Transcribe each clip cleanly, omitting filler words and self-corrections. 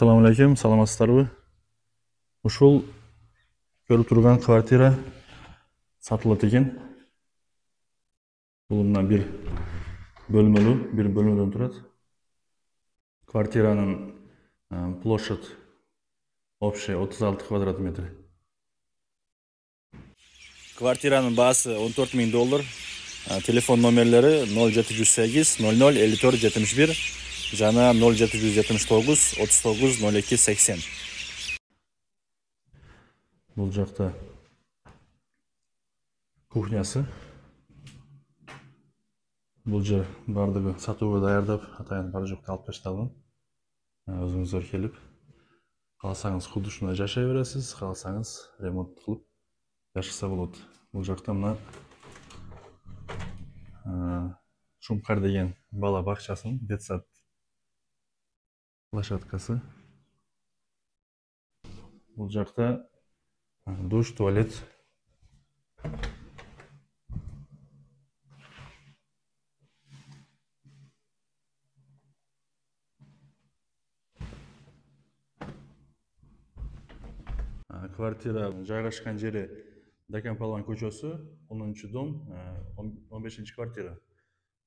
Assalamu alaikum, саламатсыздарбы? Ушул көрүп турган квартира сатылат экен. Бул мына бир бөлмөдөн турат. Квартиранын площадь общий 36 квадрат метр. Квартиранын баасы $14.000. Телефон номерлери 0708 00 54 71 жана 0779 39 02 80. Бул жакта кухнясы. Бул жер бардыгы сатууга даярдап, атайын бар жокто алып ташталган. Өзүңүздөр келип, кааласаңыз кудушунда жашай бересиз, кааласаңыз ремонт кылып жашаса болот. Бул жакта мына Шумкар деген бала бакчасынын детсад площадкасы. Бул жакта душ, туалет. Квартира жайгашкан жери Дакан Палван көчөсү, 10-дом, 15-квартира.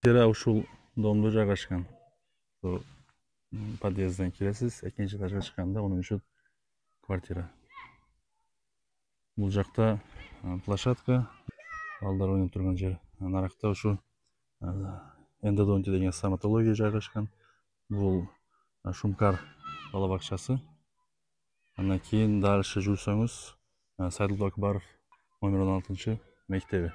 Квартира ушул домдо жайгашкан. Подъездден киресиз, экинчи этажга чыкканда 10-квартира. Бул жакта площадка, балдар ойноп турган жер. Наракта ушу эндодонтия деген стоматология жайгашкан. Бул Шумкар бала бакчасы. Андан кийин дальше жүрсөңүз Сайдулла Акбаров номер 16 мектеби.